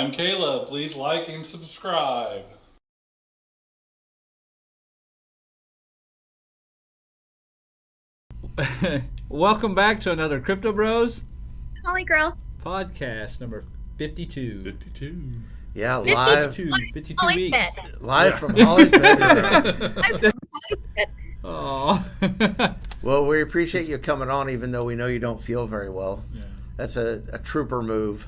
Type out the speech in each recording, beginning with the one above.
I'm Caleb. Please like and subscribe. Welcome back to another Crypto Bros Holly Girl podcast number 52. 52. Yeah, live 52 Holly's weeks. bed. live from Holly's bedroom. I'm from Holly's bed. Oh. Well, we appreciate you coming on, even though we know you don't feel very well. Yeah. That's a trooper move.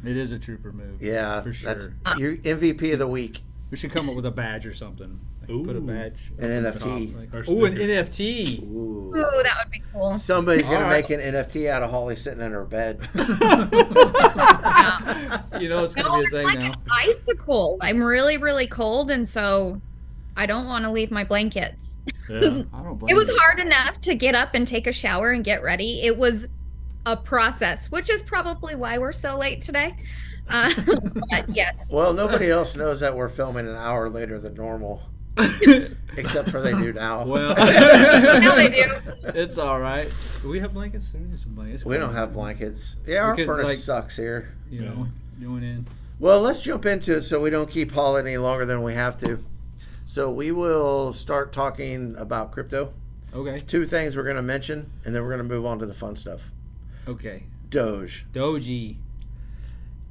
It is a trooper move. Yeah, for sure. that's your MVP of the week. We should come up with a badge or something. Like put a badge. An up the NFT. top, like- Or Ooh, an sticker. NFT. Ooh. Ooh, that would be cool. Somebody's gonna All right. make an NFT out of Holly sitting in her bed. Yeah. You know it's No, gonna I'm be a like thing now. an icicle. I'm really, really cold, and so I don't want to leave my blankets. Yeah. I don't blame It was you. hard enough to get up and take a shower and get ready. It was a process, which is probably why we're so late today. But yes. Well, nobody else knows that we're filming an hour later than normal, except for they do now. Well, Now they do. It's all right. Do we have blankets? We need some blankets. We don't have blankets. Yeah, our could, furnace like- sucks here. You know, join in. Well, let's jump into it so we don't keep Holly any longer than we have to. So we will start talking about crypto. Okay. Two things we're going to mention, and then we're going to move on to the fun stuff. Okay. Doge. Doge.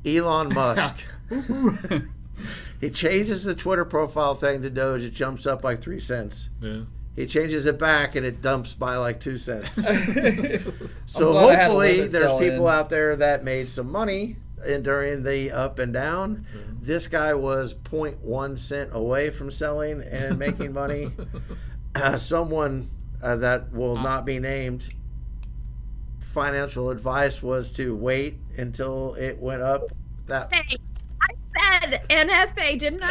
Elon Musk. He changes the Twitter profile thing to Doge. It jumps up like 3 cents. Yeah. He changes it back, and it dumps by like 2 cents. So glad I had a hopefully limit there's sell people in. out there that made some money during the up and down. This guy was 0.1 cent away from selling and making money. Someone that will not be named, financial advice was to wait until it went up. That Hey, I said NFA, didn't I?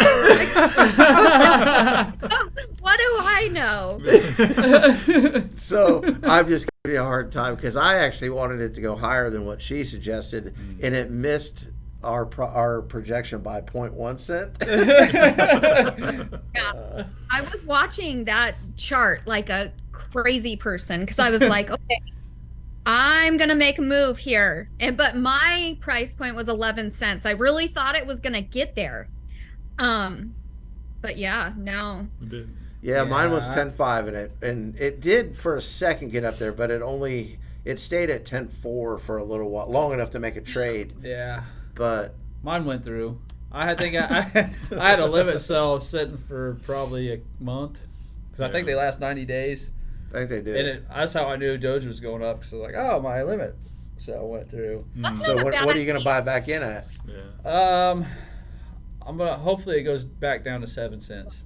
What do I know? So I'm just giving you a hard time because I actually wanted it to go higher than what she suggested, and it missed our projection by 0.1 cent. Yeah. I was watching that chart like a crazy person because I was like, okay, I'm gonna make a move here. But my price point was 11 cents. I really thought it was gonna get there. But yeah, no. We did. Yeah, mine was Yeah. 10.5 in it, and it did for a second get up there, but it stayed at 10.4 for a little while, long enough to make a trade. Yeah. But Mine went through. I think I had a limit sell sitting for probably a month because I think they last 90 days. I think they did. And that's how I knew Doge was going up. So like, oh, my limit. So I went through. That's So not a what bad are you going to idea. buy back in at? Yeah. I'm gonna hopefully it goes back down to 7 cents.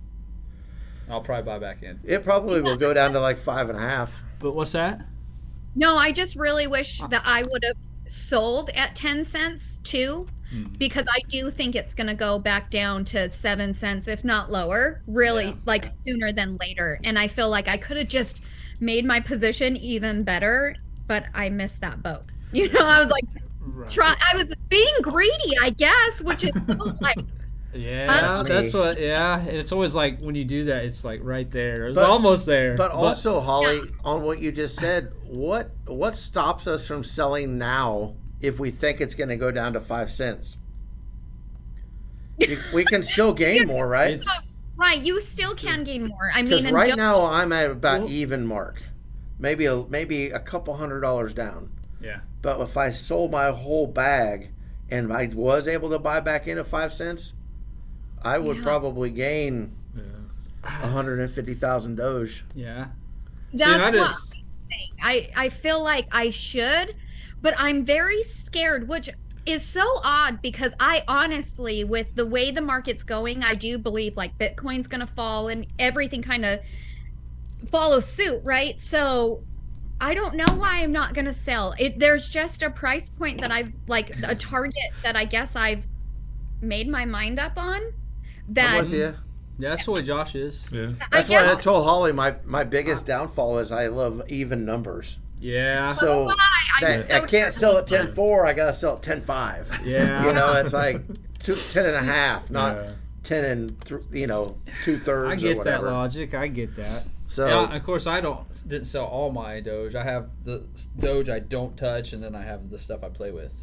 I'll probably buy back in. It probably will go down to like 5.5. But what's that? No, I just really wish that I would have sold at 10 cents too, because I do think it's going to go back down to 7 cents, if not lower, really, Yeah. like sooner than later. And I feel like I could have just made my position even better, but I missed that boat. You know, I was like, I was being greedy, I guess, which is so like, Yeah, me. that's what. Yeah, it's always like when you do that, it's like right there. It's But- almost there. But also, Holly, on what you just said, what stops us from selling now if we think it's going to go down to 5 cents? We can still gain more, right? it's right, you still can gain more. I mean, Because and right don't- now I'm at about Well- even mark, maybe a couple $100 down. yeah. But if I sold my whole bag and I was able to buy back in at 5 cents, I would Yeah. probably gain Yeah. 150,000 Doge. Yeah. that's See, and I what just- I feel like I should, but I'm very scared, which is so odd because I honestly, with the way the market's going, I do believe like Bitcoin's going to fall and everything kind of follows suit, right? So I don't know why I'm not going to sell. There's just a price point that I've like a target that I guess I've made my mind up on. I'm That with you. Yeah, that's the way Josh is. Yeah. That's I why I guess told Holly my biggest downfall is I love even numbers. Yeah. So I'm that, so I can't sell at 10.4. I gotta sell at 10.5. Yeah. You know, it's like 10.5, not Yeah. 10 and 2/3 I or get that whatever. logic. I get that. So Yeah, of course, I didn't sell all my Doge. I have the Doge I don't touch, and then I have the stuff I play with.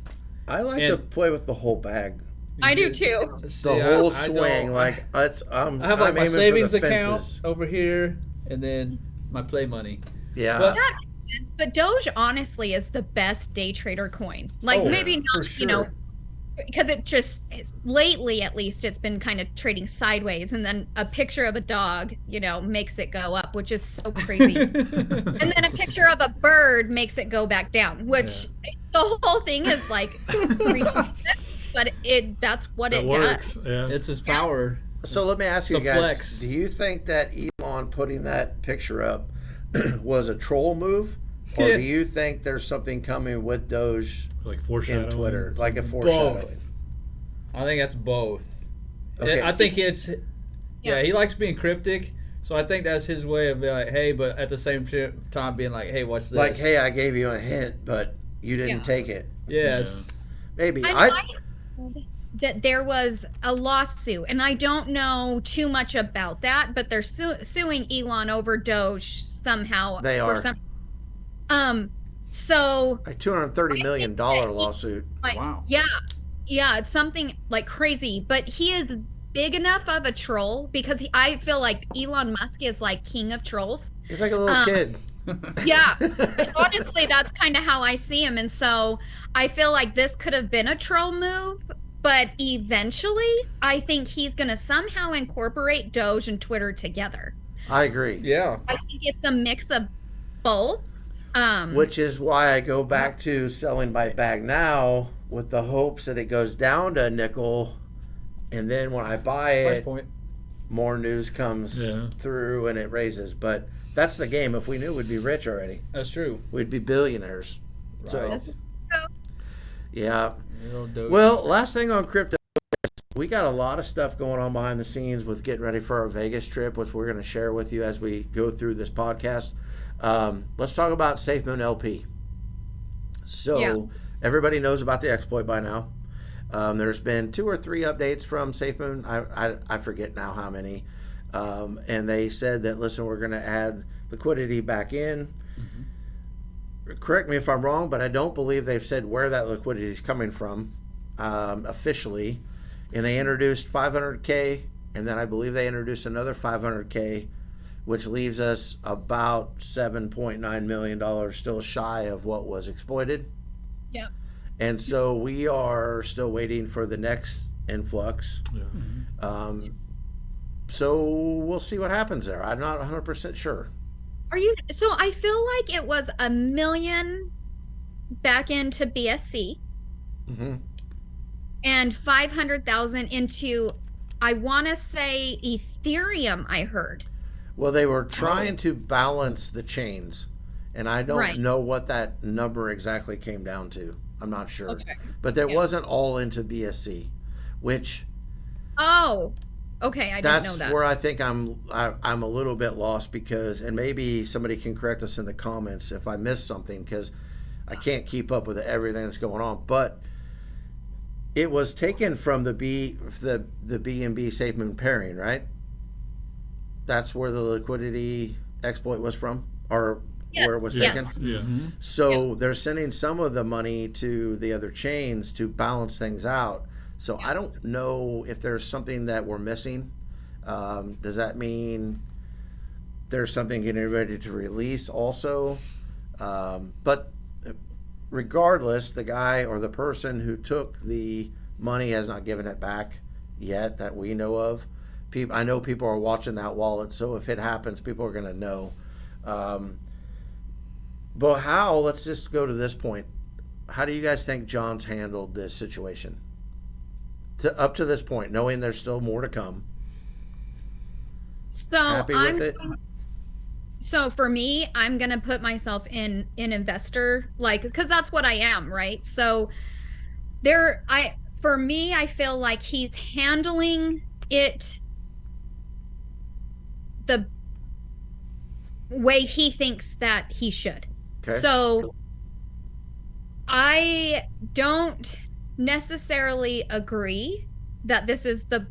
I like to and- play with the whole bag. I do too. See, The whole I swing, don't- like it's I have like I'm my aiming for savings the account fences. over here, and then my play money. Yeah. But- That makes sense. But Doge honestly is the best day trader coin. Like Oh, maybe for not, sure. because it just lately at least it's been kind of trading sideways, and then a picture of a dog, makes it go up, which is so crazy. And then a picture of a bird makes it go back down, which the whole thing is like ridiculous, but that's what That it works. does. Yeah. It's his power. So let me ask you The guys: flex. do you think that Elon putting that picture up was a troll move, or Yeah. do you think there's something coming with Doge Like in foreshadowing. Twitter, like a foreshadowing? Both. I think that's both. Okay. I think it's Yeah. he likes being cryptic, so I think that's his way of being like, hey, but at the same time being like, hey, what's this? Like, hey, I gave you a hint, but you didn't Yeah. take it. yes, Maybe I heard that there was a lawsuit, and I don't know too much about that, but they're suing Elon over Doge somehow. They or are. So a $230 million lawsuit. like, Wow. yeah, it's something like crazy, but he is big enough of a troll because I feel like Elon Musk is like king of trolls. He's like a little kid. Yeah, honestly, that's kind of how I see him, and so I feel like this could have been a troll move, but eventually, I think he's gonna somehow incorporate Doge and Twitter together. I agree. yeah. I think it's a mix of both. Which is why I go back to selling my bag now with the hopes that it goes down to a nickel, and then when I buy Price it, point. more news comes Yeah. through and it raises. But that's the game. If we knew, we'd be rich already. That's true. We'd be billionaires. So Right. yeah. Little Doge. Well, last thing on crypto, we got a lot of stuff going on behind the scenes with getting ready for our Vegas trip, which we're going to share with you as we go through this podcast. Let's talk about Safemoon LP. So Yeah. everybody knows about the exploit by now. There's been 2 or 3 updates from Safemoon. I forget now how many. And they said that, listen, we're going to add liquidity back in. Correct me if I'm wrong, but I don't believe they've said where that liquidity is coming from officially. And they introduced 500K, and then I believe they introduced another 500K, which leaves us about $7.9 million still shy of what was exploited. Yeah. And so we are still waiting for the next influx. Yeah. So we'll see what happens there. I'm not 100% sure. So I feel like it was $1 million back into BSC Mm-hmm. and 500,000 into, I want to say Ethereum, I heard. Well, they were trying to balance the chains, and I don't Right. know what that number exactly came down to. I'm not sure. Okay. But there Yeah. wasn't all into BSC, which Oh, okay. I didn't know that's that. where I think I'm a little bit lost because, and maybe somebody can correct us in the comments if I missed something because I can't keep up with everything that's going on. But it was taken from the B and B Safemoon pairing, right? That's where the liquidity exploit was from, or Yes, where it was yes. taken. Yeah. So they're sending some of the money to the other chains to balance things out. So I don't know if there's something that we're missing. Does that mean there's something getting ready to release also? But regardless, the guy or the person who took the money has not given it back yet that we know of. I know people are watching that wallet, so if it happens, people are going to know. But how, let's just go to this point. How do you guys think John's handled this situation? Up to this point, knowing there's still more to come. So Happy with it? So for me, I'm gonna put myself in an investor, like, because that's what I am, right? So for me, I feel like he's handling it the way he thinks that he should. Okay. So I don't necessarily agree that this is the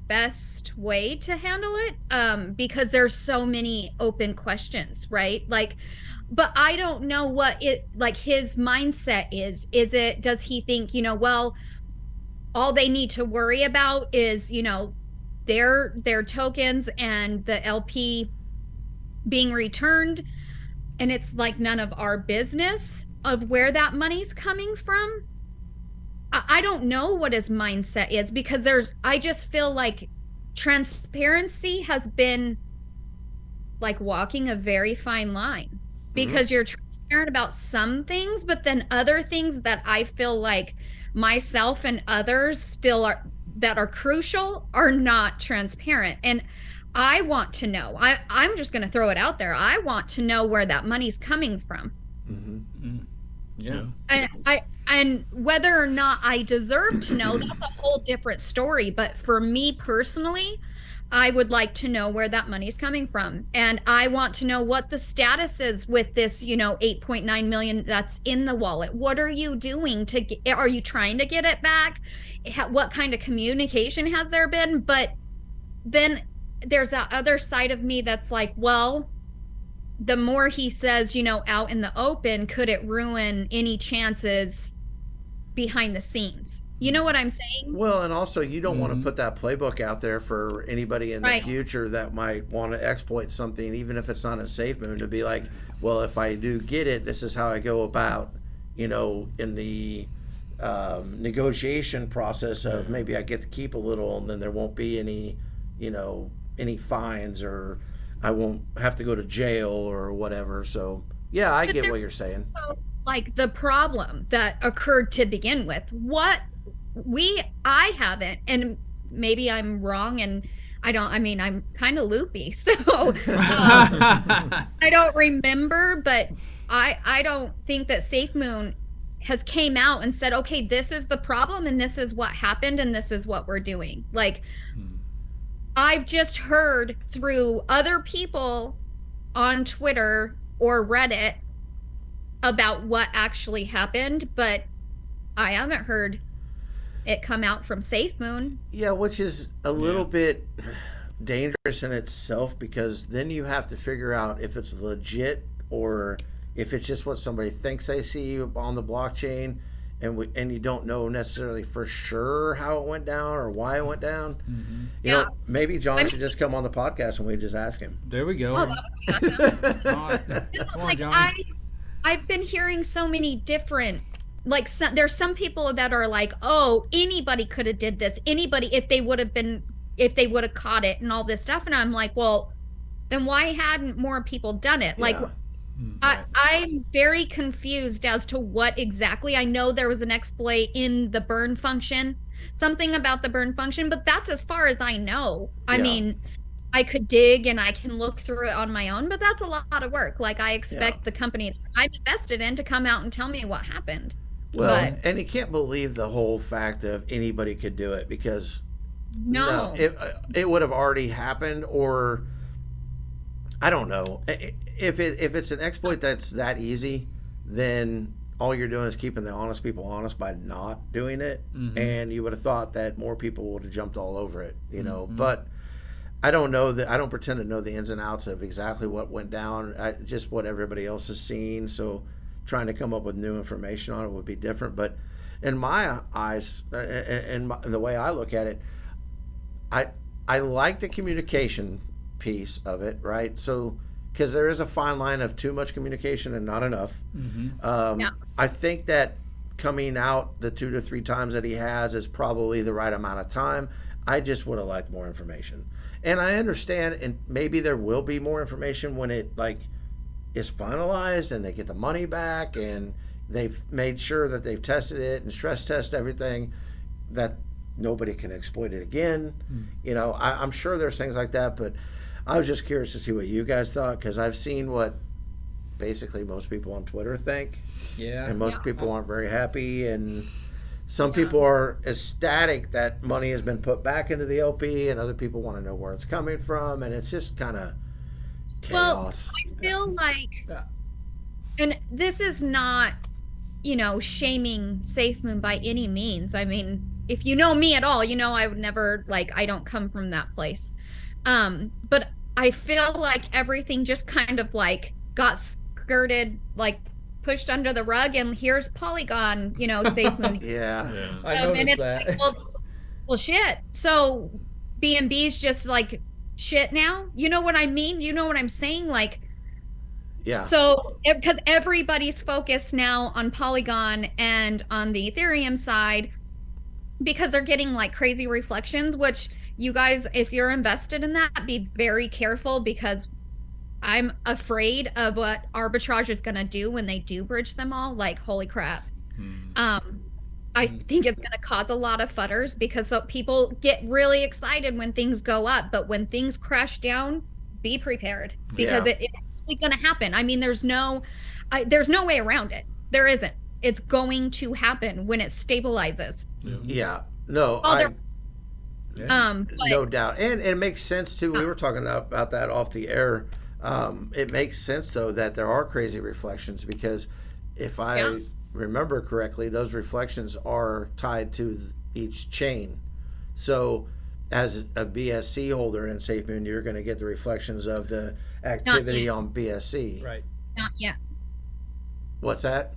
best way to handle it, because there's so many open questions, right? Like, but I don't know what his mindset is. Does he think, well, all they need to worry about is, their tokens and the LP being returned. And it's like none of our business of where that money's coming from. I don't know what his mindset is, because I just feel like transparency has been like walking a very fine line, because you're transparent about some things, but then other things that I feel like myself and others feel that are crucial are not transparent. And I want to know. I'm just going to throw it out there. I want to know where that money's coming from. Yeah. And whether or not I deserve to know, that's a whole different story. But for me personally, I would like to know where that money's coming from. And I want to know what the status is with this, 8.9 million that's in the wallet. What are you doing are you trying to get it back? What kind of communication has there been? But then there's that other side of me that's like, well, the more he says, out in the open, could it ruin any chances behind the scenes? You know what I'm saying? Well, and also you don't want to put that playbook out there for anybody in the Right. future that might want to exploit something, even if it's not a Safemoon, to be like, well, if I do get it, this is how I go about, in the negotiation process of maybe I get to keep a little, and then there won't be any, any fines, or I won't have to go to jail or whatever. So yeah, I get what you're saying. So, like, the problem that occurred to begin with, I haven't, and maybe I'm wrong, and I'm kind of loopy, so I don't remember, but I don't think that Safemoon has came out and said, okay, this is the problem, and this is what happened, and this is what we're doing. Like, I've just heard through other people on Twitter or Reddit about what actually happened, but I haven't heard it come out from Safemoon. Yeah, which is a little bit dangerous in itself, because then you have to figure out if it's legit or if it's just what somebody thinks they see on the blockchain, and you don't know necessarily for sure how it went down or why it went down. You know, maybe John should just come on the podcast and we just ask him. There we go. Oh, that would be awesome. All right. Come on, Like, John. I've been hearing so many different, like, there's some people that are like, oh, anybody could have did this, anybody, if they would have caught it and all this stuff, and I'm like, well, then why hadn't more people done it? Like, I'm very confused as to what exactly. I know there was an exploit in the burn function, something about the burn function, but that's as far as I know. I mean, I could dig and I can look through it on my own, but that's a lot of work. Like, I expect the company I'm invested in to come out and tell me what happened. Well, and you can't believe the whole fact of anybody could do it, because No. it would have already happened, or I don't know. If it's an exploit that's that easy, then all you're doing is keeping the honest people honest by not doing it, and you would have thought that more people would have jumped all over it, But I don't know that. I don't pretend to know the ins and outs of exactly what went down. Just what everybody else has seen. So trying to come up with new information on it would be different. But in my eyes, and the way I look at it, I like the communication piece of it, right? So, because there is a fine line of too much communication and not enough. I think that coming out the 2 to 3 times that he has is probably the right amount of time. I just would have liked more information. And I understand, and maybe there will be more information when it is finalized and they get the money back and they've made sure that they've tested it and stress test everything, that nobody can exploit it again. I'm sure there's things like that, but I was just curious to see what you guys thought, because I've seen what basically most people on Twitter think. And most people aren't very happy, and some people are ecstatic that money has been put back into the LP, and other people want to know where it's coming from, and it's just kind of chaos. Well, I feel like, and this is not, shaming Safemoon by any means. I mean, if you know me at all, I would never, I don't come from that place. But I feel like everything just kind of got skirted, pushed under the rug, and here's Polygon, Safemoon. Yeah. Yeah. I And noticed it's that. like, well, shit. So BNB's just like shit now. You know what I mean? You know what I'm saying? Like, Yeah. so because everybody's focused now on Polygon and on the Ethereum side because they're getting like crazy reflections, which you guys, if you're invested in that, be very careful because I'm afraid of what arbitrage is going to do when they do bridge them all. Like, holy crap. I think it's going to cause a lot of fudders because so people get really excited when things go up, but when things crash down, be prepared because it's really going to happen. I mean, there's no way around it. There isn't. It's going to happen when it stabilizes. Yeah. No, no doubt. And it makes sense too. We were talking about that off the air. It makes sense though that there are crazy reflections because if I remember correctly, those reflections are tied to each chain. So as a BSC holder in Safemoon, you're going to get the reflections of the activity on BSC. Right. Not yet. What's that?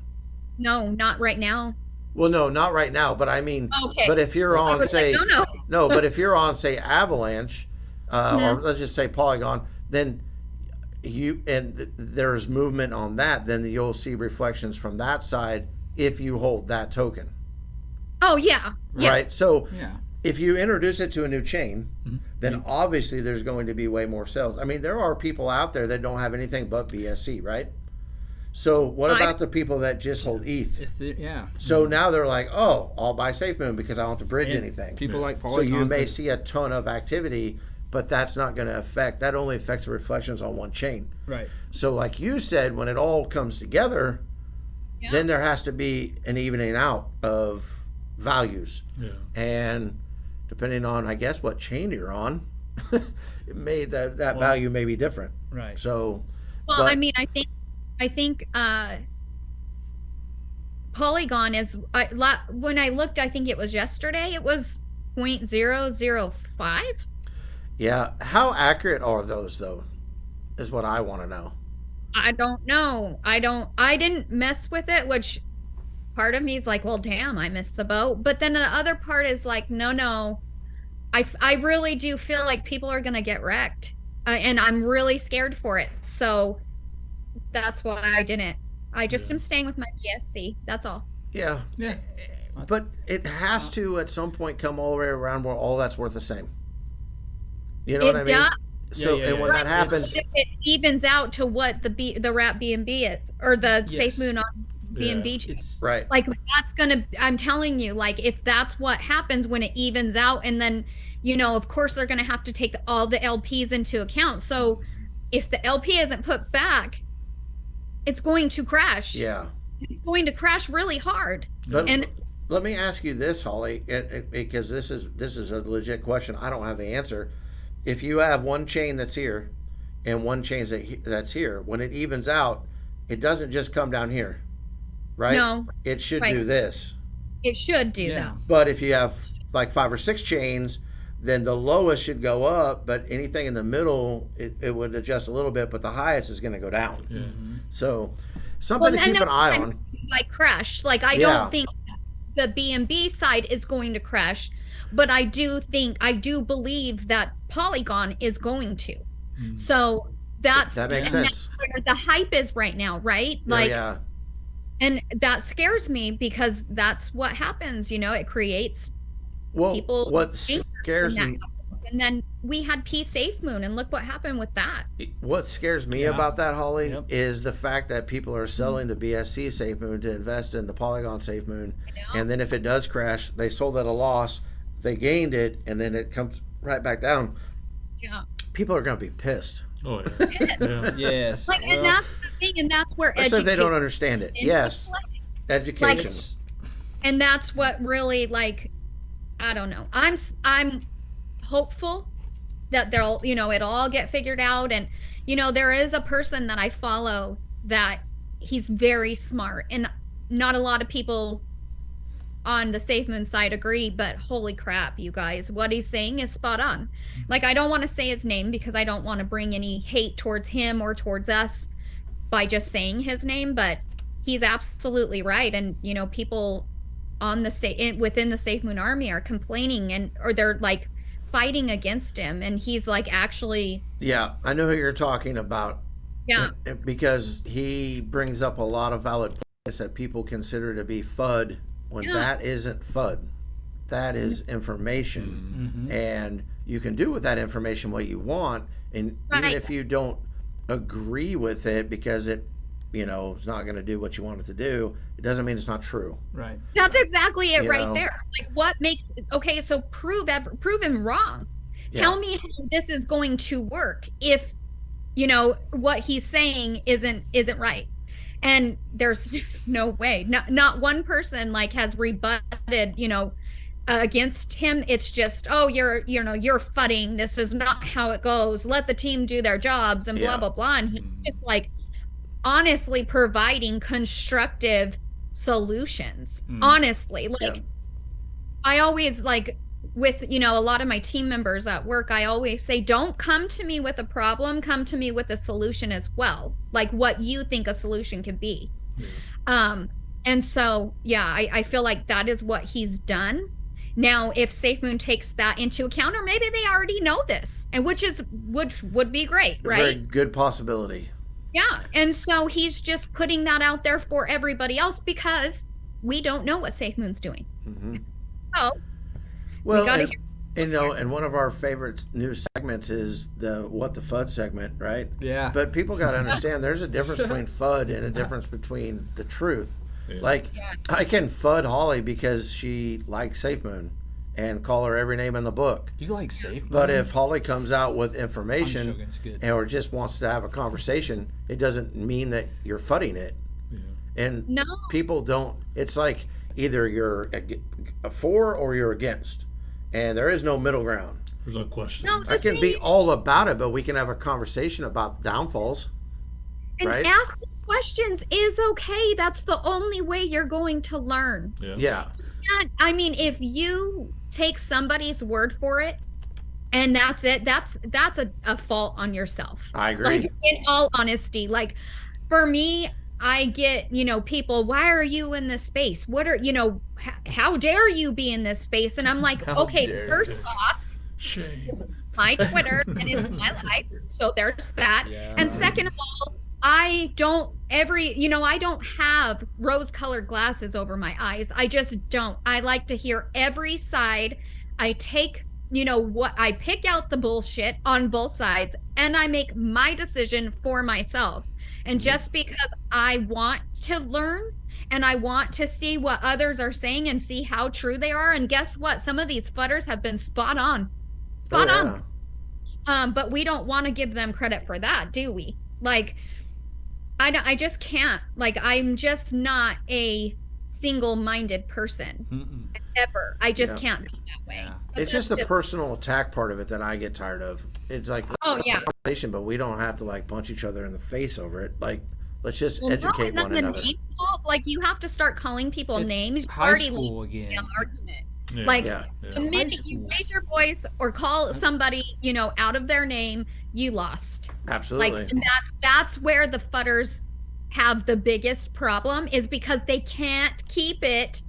No, not right now. Well, no, not right now. But I mean, Okay. but if you're on, say, no. but if you're on, say, Avalanche, or let's just say Polygon, then there's movement on that, then you'll see reflections from that side if you hold that token. Oh yeah. Right. So Yeah. if you introduce it to a new chain, then obviously there's going to be way more sales. I mean, there are people out there that don't have anything but BSC, right? So what about the people that just hold ETH? Yeah. So now they're like, oh, I'll buy Safemoon because I don't have to bridge anything. People like So Polygon. you may see a ton of activity, but that's not going to affect. That only affects the reflections on one chain. Right. So like you said, when it all comes together, then there has to be an evening out of values. Yeah. And depending on, I guess, what chain you're on, it may that value may be different. Right. So, Well, I mean, I think Polygon is when I looked, I think it was yesterday, it was 0.005. yeah, how accurate are those though? Is what I want to know. I don't know. I didn't mess with it, which part of me is like, well, damn, I missed the boat. But then the other part is like, no. I really do feel like people are going to get wrecked. And I'm really scared for it. So that's why I didn't. I just am staying with my BSC. That's all. Yeah. Yeah. But it has to at some point come all the way around where all that's worth the same. You know what I mean? Does. So and when that happens, it evens out to what the wrap BNB is, or the Safemoon on BNB. It's right. Like that's gonna. I'm telling you, like if that's what happens when it evens out, and then of course they're gonna have to take all the LPs into account. So if the LP isn't put back, it's going to crash. Yeah. It's going to crash really hard. But And let me ask you this, Holly, because this is a legit question. I don't have the answer. If you have one chain that's here and one chain that's here, when it evens out, it doesn't just come down here, right? No. It should do this. It should do that. But if you have like 5 or 6 chains, then the lowest should go up, but anything in the middle, it would adjust a little bit, but the highest is going to go down. Yeah. So something to keep an eye on. Like crash. Like I don't think the BNB side is going to crash, but I do believe that Polygon is going to. So that makes sense. That's where the hype is right now, right? And that scares me because that's what happens. It creates people. What scares me, and then we had Safemoon, and look what happened with that. what scares me about that, Holly, Yep. is the fact that people are selling the BSC Safemoon to invest in the Polygon Safemoon, and then if it does crash, they sold at a loss, they gained it, and then it comes right back down. Yeah. People are going to be pissed. Oh yeah. Yes. Like, and that's the thing, and that's where Especially if they don't understand it. Yes. Education. And that's what really, like, I don't know. I'm hopeful that they'll, it'll all get figured out. And, there is a person that I follow that he's very smart, and not a lot of people on the Safemoon side agree, but holy crap, you guys, what he's saying is spot on. Like, I don't want to say his name because I don't want to bring any hate towards him or towards us by just saying his name, but he's absolutely right. And people on the within the Safemoon army are complaining or they're like fighting against him, and he's like actually. Yeah, I know who you're talking about. Yeah. Because he brings up a lot of valid points that people consider to be FUD when that isn't FUD. That is information. And you can do with that information what you want. And even if you don't agree with it because it, it's not going to do what you want it to do, it doesn't mean it's not true. Right. That's exactly it right there. Like what makes, okay, so prove him wrong. Yeah. Tell me how this is going to work if what he's saying isn't right. And there's no way. Not one person like has rebutted, against him. It's just, oh, you're fudding. This is not how it goes. Let the team do their jobs and blah, blah, blah. And he's just like honestly providing constructive solutions. Honestly, like I always like with, a lot of my team members at work, I always say, don't come to me with a problem, come to me with a solution as well. Like what you think a solution could be. And so, I feel like that is what he's done. Now, if Safemoon takes that into account, or maybe they already know this, and which would be great, right? Very good possibility. Yeah. And so he's just putting that out there for everybody else because we don't know what Safemoon's doing. So well, and one of our favorite news segments is the What the FUD segment, right? Yeah. But people got to understand there's a difference between FUD and a difference between the truth. Yeah. Like, I can FUD Holly because she likes Safemoon and call her every name in the book. You like Safemoon? But if Holly comes out with information or just wants to have a conversation, it doesn't mean that you're FUDding it. Yeah. And people don't, it's like either you're for or you're against. And there is no middle ground. There's no question. I can be all about it, but we can have a conversation about downfalls. And asking questions is okay. That's the only way you're going to learn. Yeah. I mean, if you take somebody's word for it and that's it, that's a fault on yourself. I agree. Like, in all honesty, like for me, I get, people, why are you in this space? What are, how dare you be in this space? And I'm like, okay, first off, shame. It's my Twitter and it's my life. So there's that. Yeah. And second of all, I don't have rose-colored glasses over my eyes. I just don't. I like to hear every side. I take, I pick out the bullshit on both sides and I make my decision for myself. And just because I want to learn and I want to see what others are saying and see how true they are. And guess what? Some of these fudders have been spot on. But we don't want to give them credit for that, do we? Like, I just can't. Like, I'm just not a single-minded person ever. I just can't be that way. Yeah. It's just the personal attack part of it that I get tired of. It's like conversation, but we don't have to like punch each other in the face over it. Like, let's just educate one another. Name calls, like, you have to start calling people names. High school again. Argument. Yeah. Like, the minute you raise your voice or call somebody, out of their name, you lost. Absolutely. Like, and that's where the fudders have the biggest problem, is because they can't keep it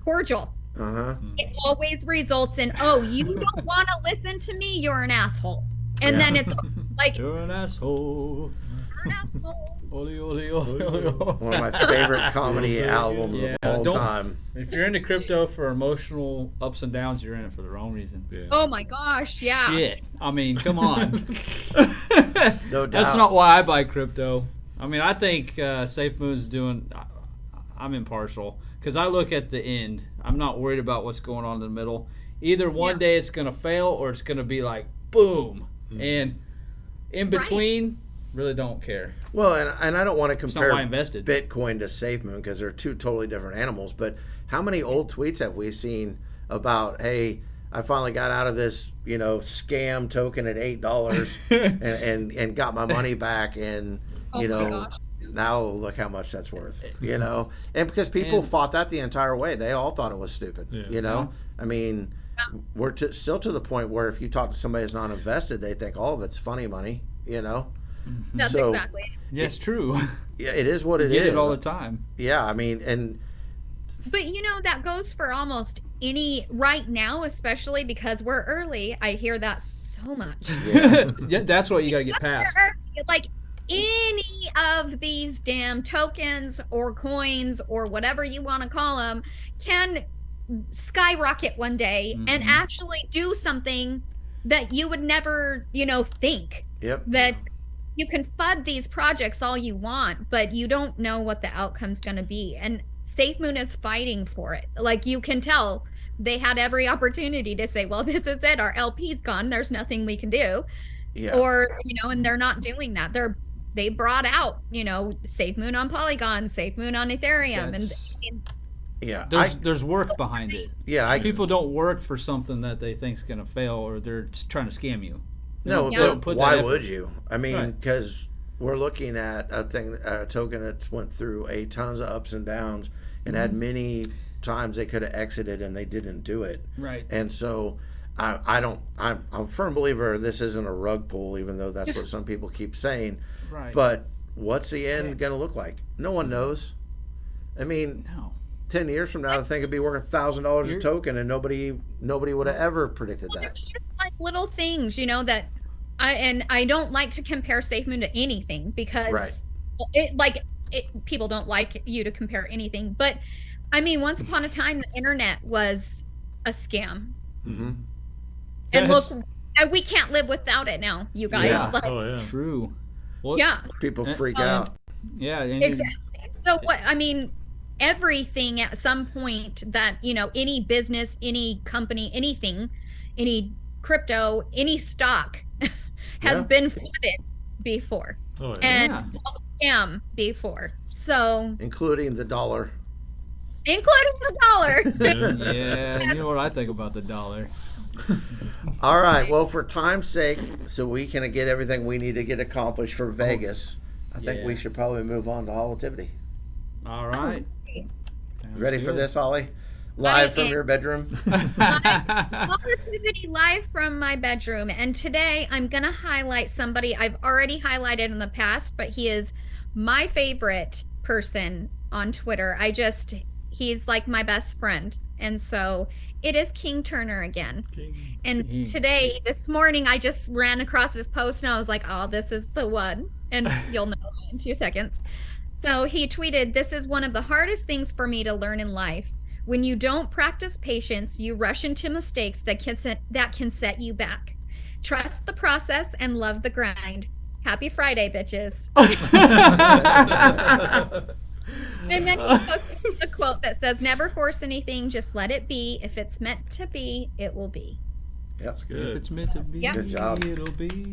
cordial. It always results in, you don't want to listen to me, you're an asshole. And then it's like, you're an asshole. You're an asshole. Ole, ole, ole, ole. One of my favorite comedy albums of all time. If you're into crypto for emotional ups and downs, you're in it for the wrong reason. Yeah. Oh my gosh, yeah. Shit. I mean, come on. No doubt. That's not why I buy crypto. I mean, I think Safemoon's doing. I'm impartial because I look at the end. I'm not worried about what's going on in the middle. Either one day it's going to fail or it's going to be like boom, and in between, really don't care. Well, and I don't want to compare Bitcoin to Safemoon because they're two totally different animals. But how many old tweets have we seen about, hey, I finally got out of this, scam token at $8 and got my money back, and now look how much that's worth, and because people fought that the entire way. They all thought it was stupid, I mean, we're still to the point where if you talk to somebody that's not invested, they think all of it's funny money, That's So- exactly it. Yes, true. Yeah, it is what it Get is. it all the time. Yeah, I mean, and But that goes for almost any right now, especially because we're early. I hear that so much. Yeah, that's what you got to get past. Like any of these damn tokens or coins or whatever you want to call them can skyrocket one day and actually do something that you would never, think. yep. That you can FUD these projects all you want, but you don't know what the outcome's going to be. And Safemoon is fighting for it. Like, you can tell they had every opportunity to say, well, this is it. Our LP's gone. There's nothing we can do. Yeah. Or, and they're not doing that. They brought out, Safemoon on Polygon, Safemoon on Ethereum. That's- And yeah. There's work behind it. People don't work for something that they think's going to fail, or they're trying to scam you. No, Yeah. but Put that why effort. would you? I mean, Right. because we're looking at a token that's went through a tons of ups and downs, and had many times they could have exited and they didn't do it. Right. And so, I'm a firm believer this isn't a rug pull, even though that's what some people keep saying. Right. But what's the end going to look like? No one knows. I mean, No. 10 years from now, the thing could be worth $1,000 a token, and nobody would have ever predicted well, that. there's just like little things, that I don't like to compare SafeMoon to anything because Right. people don't like you to compare anything. But I mean, once upon a time, the internet was a scam. Mm-hmm. And look, Yes. we can't live without it now, you guys. Yeah. Like, Oh yeah. True. Well, yeah, People freak out. Yeah. And exactly. So what? I mean, everything at some point that any business, any company, anything, any crypto, any stock has Yeah. been flooded before Oh yeah. and Yeah. called a scam before. So, Including the dollar. including the dollar. Yeah. Yeah, you know what I think about the dollar. All right. Well, for time's sake, so we can get everything we need to get accomplished for Vegas, I think we Yeah. should probably move on to Holativity. All right. Ready for this, Ollie? Live from am. your bedroom? Positivity live from my bedroom. And today I'm going to highlight somebody I've already highlighted in the past, but he is my favorite person on Twitter. He's like my best friend. And so it is King Turner again. And King. this morning, I just ran across his post and I was like, oh, this is the one. And you'll know in 2 seconds. So he tweeted, "This is one of the hardest things for me to learn in life. When you don't practice patience, you rush into mistakes that can set you back. Trust the process and love the grind. Happy Friday, bitches." And then he posted a quote that says, "Never force anything, just let it be. If it's meant to be, it will be." Yep. If Good. it's meant to be, Yeah. Good job. it'll be.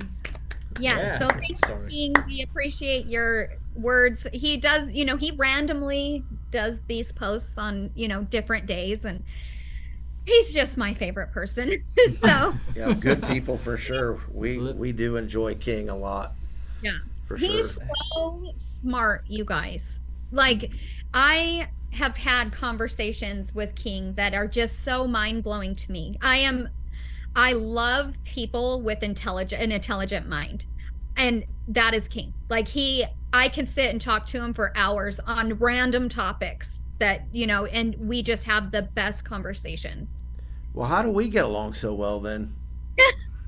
Yeah, so thank you, Sorry. King. We appreciate your words. He does, he randomly does these posts on, different days, and he's just my favorite person. So Yeah, good people for sure. We do enjoy King a lot. yeah, For sure. he's so smart, you guys. Like, I have had conversations with King that are just so mind-blowing to me. I love people with an intelligent mind. And that is King. Like, I can sit and talk to him for hours on random topics that, and we just have the best conversation. Well, how do we get along so well then?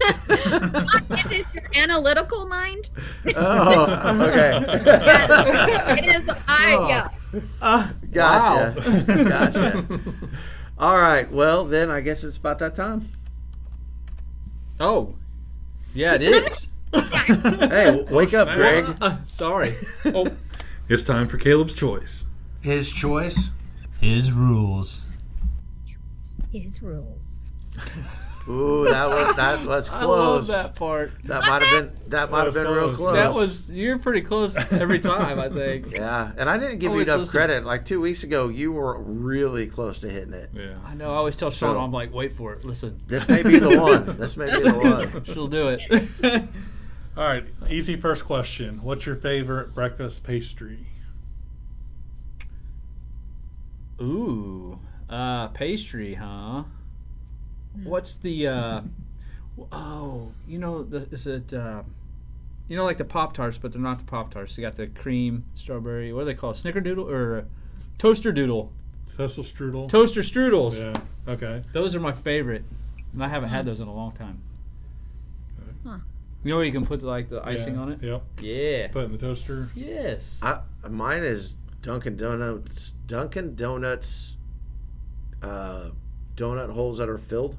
It is your analytical mind. Oh, okay. Yes, it is. Gotcha. Gotcha. All right. Well, then I guess it's about that time. Oh, yeah, it is. Hey, wake up, snap. Greg. Sorry. Oh, It's time for Caleb's choice. His choice. His rules. His rules. Ooh, that was I love close. that part. That might have been real close. close. That was, you're pretty close every time, I think. Yeah, and I didn't give you Always enough listen. credit. Like 2 weeks ago, you were really close to hitting it. Yeah. I know. I always tell Sean, So- I'm like, wait for it. Listen, This may be the one. This may be the one. she'll do it. All right. Easy first question. What's your favorite breakfast pastry? Ooh, pastry, huh? What's the? Is it? You know, like the Pop-Tarts, but they're not the Pop-Tarts. They got the cream, strawberry, what do they call it? Snickerdoodle or Toaster Doodle? Toaster strudel. Toaster strudels. Yeah. Okay. Those are my favorite. And I haven't had those in a long time. Huh. You know where you can put like the icing Yeah. on it? Yep. Yeah. Put it in the toaster. Yes. Mine is Dunkin' Donuts. Dunkin' Donuts donut holes that are filled.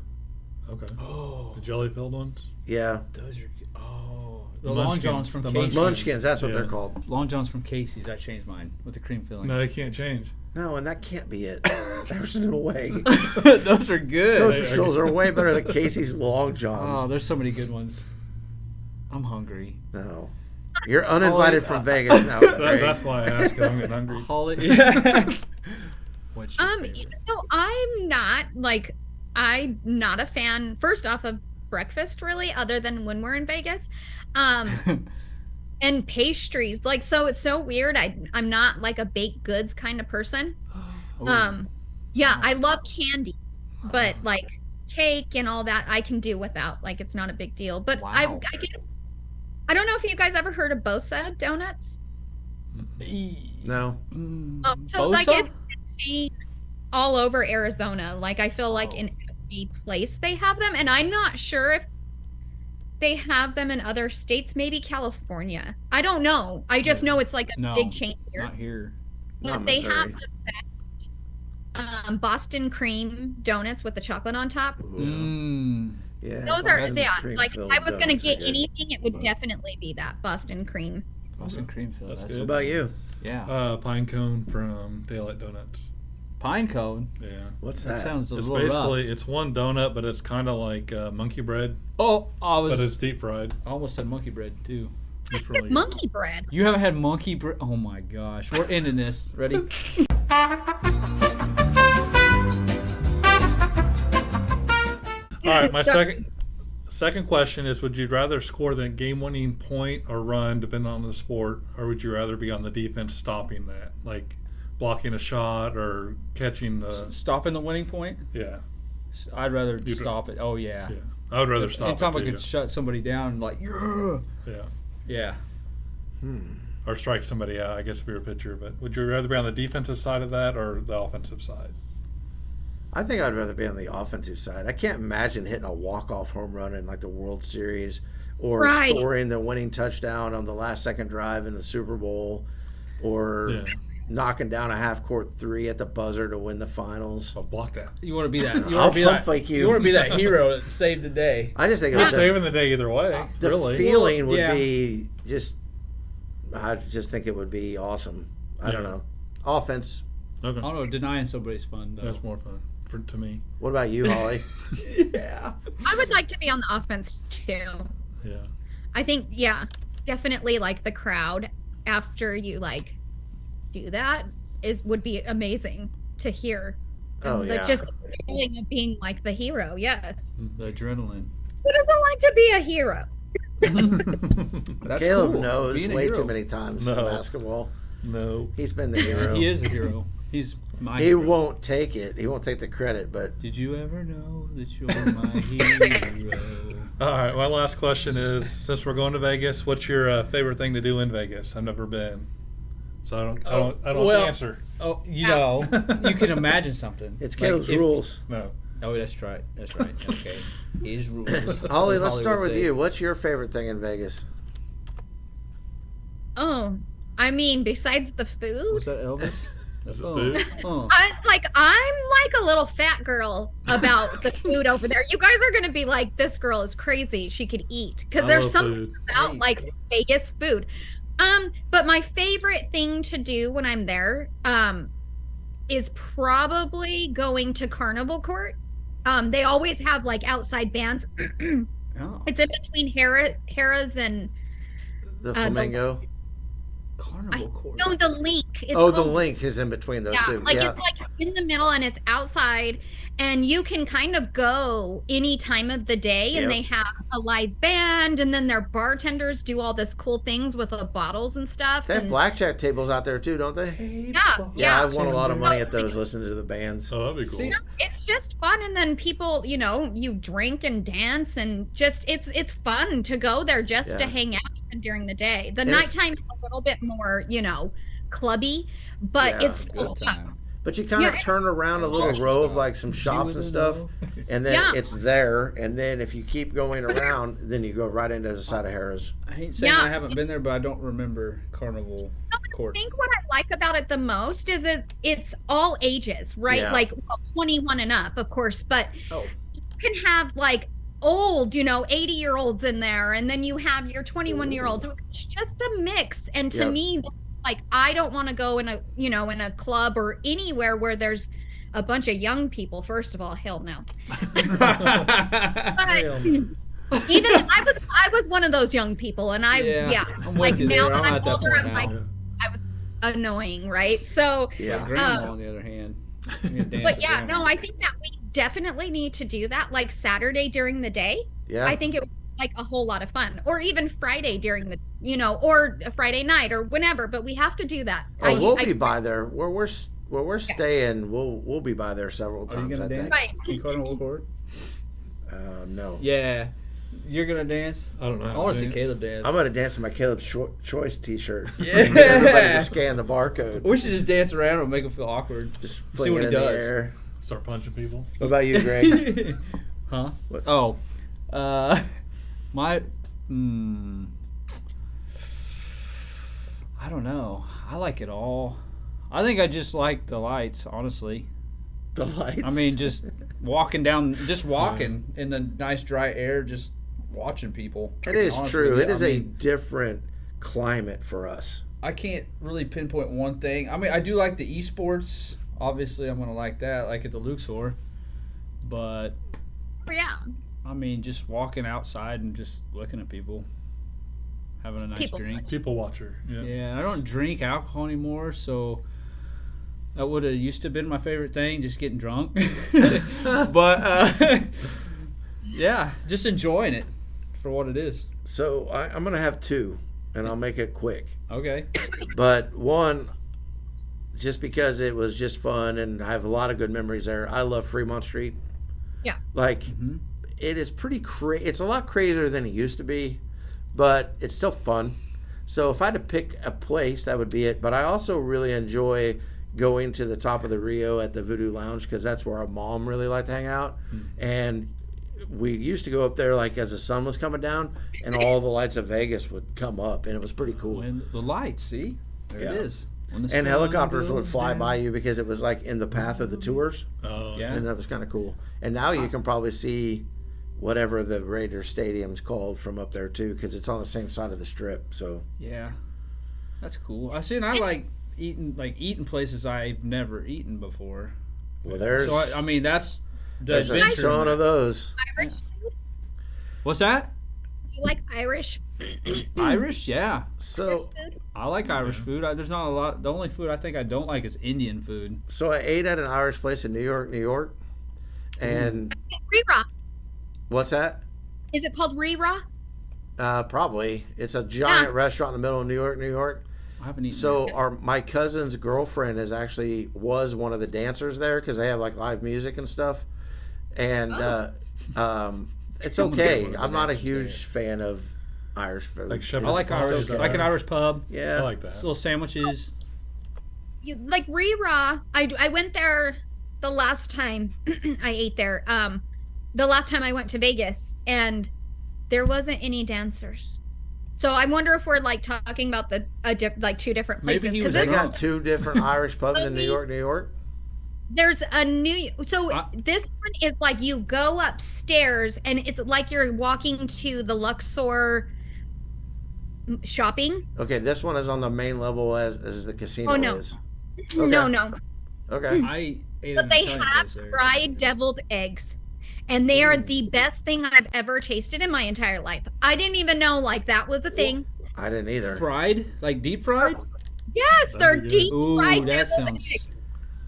Okay. Oh, The jelly filled ones. Yeah, those are good. Oh, the The Long Munchkins. Johns from The Casey's. Munchkins. That's what Yeah. they're called. Long Johns from Casey's. I changed mine with the cream filling. No, they can't change. No, and that can't be it. There's no way. Those are good. Toaster strudels are way better than Casey's Long Johns. Oh, there's so many good ones. I'm hungry. No, you're uninvited from Vegas now. Greg. That's why I asked. 'Cause I'm getting hungry. Holly. Yeah. What's your favorite? So I'm not a fan, first off, of breakfast really, other than when we're in Vegas. And pastries. Like, so it's so weird. I'm not like a baked goods kind of person. Yeah, I love candy, but like cake and all that I can do without. Like, it's not a big deal. But I guess I don't know if you guys ever heard of Bosa donuts. No. So like it's a chain all over Arizona. Like, I feel like in every place they have them, and I'm not sure if they have them in other states, maybe California. I don't know. I just know it's like a big chain here. Not here. But Not they Missouri. have the best Boston cream donuts with the chocolate on top. Yeah. Those are Boston cream like if filled I was gonna donuts are get good. anything, it would definitely be that Boston cream. Boston cream fill. That's That's good. What about you? Yeah. Pine cone from Daylight Donuts. Pine cone. Yeah. What's That that? sounds a It's little basically rough. it's one donut, but it's kind of like monkey bread, Oh, but it's deep fried. I almost said monkey bread too. It's really good. Monkey bread. You haven't had monkey bread? Oh my gosh. We're ending this. Ready? All right, my second question is: would you rather score the game-winning point or run, depending on the sport, or would you rather be on the defense stopping that, like blocking a shot or catching the? Stopping the winning point? Yeah, I'd rather You'd- stop it. Oh yeah. yeah. I would rather stop Anytime it I too. could shut somebody down, like yeah. Yeah, or strike somebody out. I guess if you're a pitcher, but would you rather be on the defensive side of that or the offensive side? I think I'd rather be on the offensive side. I can't imagine hitting a walk-off home run in like the World Series or Right. scoring the winning touchdown on the last second drive in the Super Bowl or Yeah, knocking down a half-court three at the buzzer to win the finals. I'll block that. You want to be that? You I'll want to be pump that? fake you. You want to be that hero that saved the day? I just think You're it's saving the day either way. the Really? feeling would yeah. be just. I just think it would be awesome. I don't Yeah. know. Offense. Okay, I don't know. Denying somebody's fun though. that's more fun to me. What about you, Holly? Yeah. I would like to be on the offense too. Yeah. I think, yeah, definitely like the crowd after you like do that would be amazing to hear. Oh, And yeah. just the feeling of being like the hero. Yes. The adrenaline. Who doesn't like to be a hero? That's Caleb cool. knows Being a way hero. too many times in No. basketball. No. He's been the hero. He is a hero. He's my He hero. won't take it. He won't take the credit, but Did you ever know that you're my hero? All right, my last question is: since we're going to Vegas, what's your favorite thing to do in Vegas? I've never been, so I don't have well- to answer. Oh, you know, you can imagine something. it's Like, Caleb's if- rules. No. Oh, that's right. That's right. Okay. His rules. Holly, as let's start would with say. you. What's your favorite thing in Vegas? Oh, I mean, besides the food, Was that Elvis? Is it Oh. food? Oh. I'm like a little fat girl about the food over there. You guys are gonna be like, this girl is crazy. She could eat because I there's love something food. about like Vegas food. But my favorite thing to do when I'm there, is probably going to Carnival Court. They always have like outside bands. Oh. It's in between Harrah's and The Flamingo? Carnival Court. no, the Link. It's Oh, the called- link is in between those Yeah, two. like Yeah. it's like in the middle and it's outside, and you can kind of go any time of the day, and Yep. they have a live band, and then their bartenders do all this cool things with the bottles and stuff. They have and blackjack tables out there too, don't they? yeah, Yeah, I've won a lot of money at those listening to the bands. Oh, that'd be cool. See, it's just fun, and then people, you drink and dance, and just it's fun to go there just to Yeah. hang out fun during the day. The It's- nighttime is a little bit more, clubby, but Yeah, it's still Good fun. time. But you kind of Yeah. turn around a little row of like some shops and stuff, and then Yeah. it's there. And then if you keep going around, then you go right into the side of Harrah's. I ain't saying Yeah. I haven't been there, but I don't remember Carnival I Court. think what I like about it the most is it's all ages, right? Yeah. Like 21 and up, of course, but Oh, you can have like old, 80-year-olds in there, and then you have your 21-year-olds. It's just a mix. And to Yep. me, like, I don't want to go in a club or anywhere where there's a bunch of young people. First of all, hell no. But Hell no. even I was one of those young people, and I'm like with you now there. that I'm I'm at that older, point I'm now. like, I was annoying, right? So Yeah. My grandma, on the other hand. but yeah, no, I think that we definitely need to do that, like Saturday during the day. Yeah. I think it would be like a whole lot of fun, or even Friday during the, or a Friday night or whenever. But we have to do that. Oh, we'll be by there where we're staying. We'll be by there several Are you times. I gonna think. dance Right. in Carnival Court? No. Yeah. You're gonna dance? I don't know. I how want to see dance. Caleb dance. I'm gonna dance in my Caleb's Choice T-shirt. Yeah. Everybody just scan the barcode. We should just dance around and make him feel awkward. Just See fling what it he in the does. air. Start punching people. What about you, Greg? Huh? What? Oh. My. I don't know. I like it all. I think I just like the lights, honestly. The lights. I mean, just walking in the nice dry air, just watching people. it is Honestly, true. yeah, It is I a mean, different climate for us. I can't really pinpoint one thing. I mean, I do like the esports. Obviously, I'm gonna like that, like at the Luxor. But Yeah. I mean, just walking outside and just looking at people, having a nice People drink. People watcher. Yeah. Yeah, I don't drink alcohol anymore, so that would have used to been my favorite thing, just getting drunk. But yeah, just enjoying it for what it is. So I'm gonna have two, and I'll make it quick. Okay. But one, just because it was just fun, and I have a lot of good memories there. I love Fremont Street. Yeah. Like, it is pretty crazy. It's a lot crazier than it used to be, but it's still fun. So if I had to pick a place, that would be it. But I also really enjoy going to the top of the Rio at the Voodoo Lounge, because that's where our mom really liked to hang out. And we used to go up there like as the sun was coming down, and all the lights of Vegas would come up, and it was pretty cool. When the lights, see? There Yeah. it is. When the And sun helicopters would goes fly down. by you because it was like in the path of the tours, Oh, Yeah. and that was kind of cool. And now you can probably see whatever the Raiders Stadium's called from up there too, because it's on the same side of the strip. So Yeah. That's cool. I see, and I like eating places I've never eaten before. well, there's So I mean, that's the there's a adventure. ton of those. Irish food? What's that? Do you like Irish Irish? Yeah. So food? I like Irish food. There's not a lot. The only food I think I don't like is Indian food. I ate at an Irish place in New York, and Rira. what's that? Is it called Rira? Probably it's a giant Yeah. restaurant in the middle of New York. I haven't eaten. So there. my cousin's girlfriend was one of the dancers there, because they have like live music and stuff, and it's I'm gonna okay. go to the I'm not a dancers huge fan of Irish food. Like shepherd's I like pie. Irish, okay. like an Irish pub. Yeah, I like that. Little sandwiches. You like Rira? I went there the last time I ate there. The last time I went to Vegas, and there wasn't any dancers. So I wonder if we're like talking about like two different Maybe places, he was they because got two different Irish pubs in New York. there's a new. So I- this one is like you go upstairs, and it's like you're walking to the Luxor shopping. Okay, this one is on the main level as the casino Oh, no. is. No, Okay. no. Okay. I ate But an they Italian have place there. fried deviled eggs, and they are the best thing I've ever tasted in my entire life. I didn't even know like that was a thing. I didn't either. Fried, like deep fried. Yes, they're That'd be good. deep Ooh, fried that deviled sounds. eggs.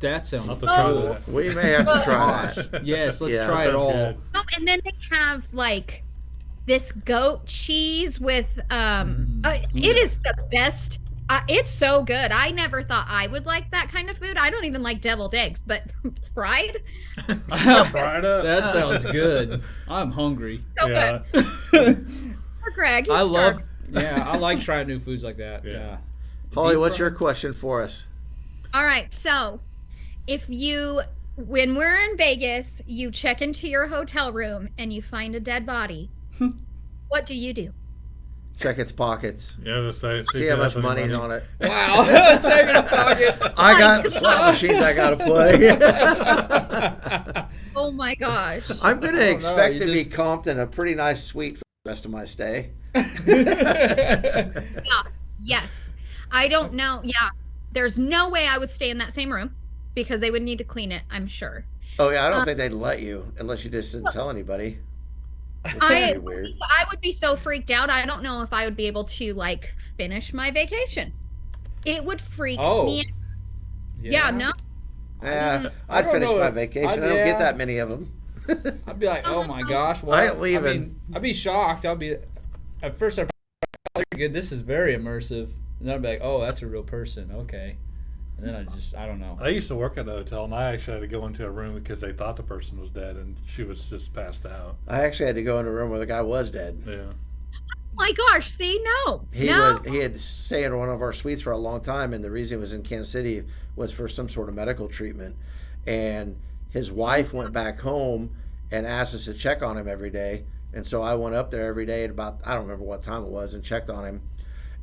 That sounds. I'll have to try Oh. that. We may have to try that. Yes, let's Yeah, try it Sounds all. good. Oh, and then they have like this goat cheese with it is the best. It's so good. I never thought I would like that kind of food. I don't even like deviled eggs, but fried, Fried up. That sounds good. I'm hungry. so Yeah. good. For Greg, you I start. Yeah, I like trying new foods like that. Yeah. Yeah. Holly, Deep what's fry- your question for us? All right. So, when we're in Vegas, you check into your hotel room and you find a dead body, what do you do? Check its pockets. Yeah, just say, See how much money's on it. Wow. Checking the pockets. I got slot machines I got to play. Oh my gosh. I'm going to know, expect you to just- be comped in a pretty nice suite for the rest of my stay. Yeah. Yes. I don't know. Yeah. There's no way I would stay in that same room because they would need to clean it, I'm sure. Oh, yeah, I don't think they'd let you unless you just didn't tell anybody. Which would I be weird. would be so freaked out. I don't know if I would be able to like finish my vacation. It would freak me out. Yeah, no. Yeah, I I'd don't finish know my if- vacation. I I'd- don't yeah. get that many of them. I'd be like, oh my gosh. Well, I ain't leaving. mean, I'd be shocked. At first, I'd probably be good. This is very immersive. And then I'd be like, oh, that's a real person. Okay. And then I don't know. I used to work at a hotel, and I actually had to go into a room because they thought the person was dead, and she was just passed out. I actually had to go in a room where the guy was dead. Yeah. My gosh, see, no. He no. he had stayed in one of our suites for a long time, and the reason he was in Kansas City was for some sort of medical treatment. And his wife went back home and asked us to check on him every day. And so I went up there every day at about, I don't remember what time it was, and checked on him.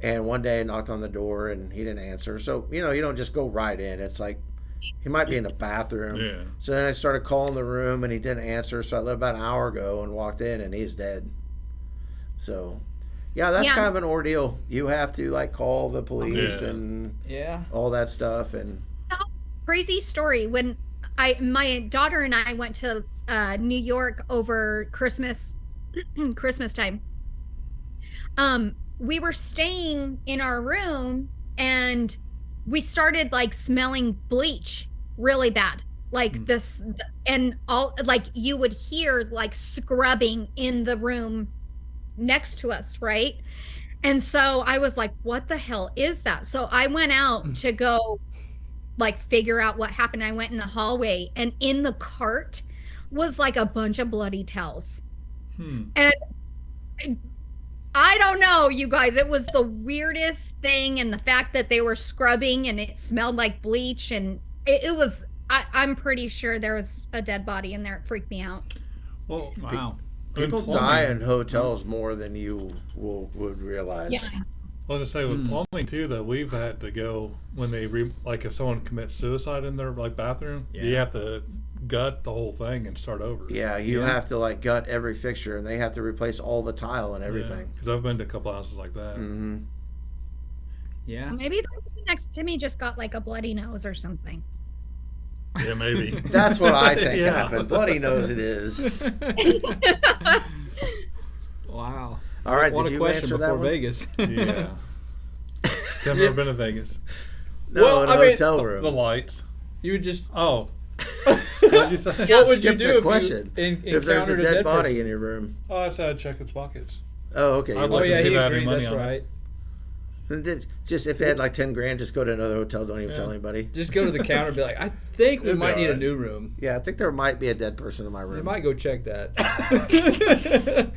And one day I knocked on the door and he didn't answer. So, you don't just go right in. It's like he might be in the bathroom. Yeah. So then I started calling the room and he didn't answer. So I left about an hour ago and walked in and he's dead. So, yeah, that's Yeah. kind of an ordeal. You have to like call the police Yeah. and Yeah. all that stuff. And Crazy story. When my daughter and I went to New York over Christmas time. We were staying in our room and we started like smelling bleach really bad. Like this, and all like you would hear like scrubbing in the room next to us, right? And so I was like, what the hell is that? So I went out to go like figure out what happened. I went in the hallway and in the cart was like a bunch of bloody towels. And I don't know, you guys, it was the weirdest thing. And the fact that they were scrubbing and it smelled like bleach and it was, I'm pretty sure there was a dead body in there. It freaked me out. Well, Wow. people plumbing- die in hotels more than you would realize. Yeah. Well, to say with plumbing too, that we've had to go when they like if someone commits suicide in their like bathroom, you Yeah. have to gut the whole thing and start over. Yeah, you have to like gut every fixture and they have to replace all the tile and everything. Because I've been to a couple houses like that. Mm-hmm. Yeah. So maybe the person next to me just got like a bloody nose or something. Yeah, maybe. That's what I think Yeah. happened. Bloody knows it is. Wow. All right, What did a you question answer before that one? Vegas. Yeah. I've never been to Vegas. No, Well, in a I mean- hotel room. The lights. You would just. Oh. What did you say? What would you Skip do the if question. you If there's a encountered dead body person? in your room. Oh, I said I'd check its pockets. Oh, okay. I'd Oh like to yeah, see he if I had any agreed. money That's on it. right. Just if they had like 10 grand, just go to another hotel. Don't even tell anybody. Just go to the counter and be like, I think we It'd be might need a alright. new room. Yeah, I think there might be a dead person in my You room. might go check that.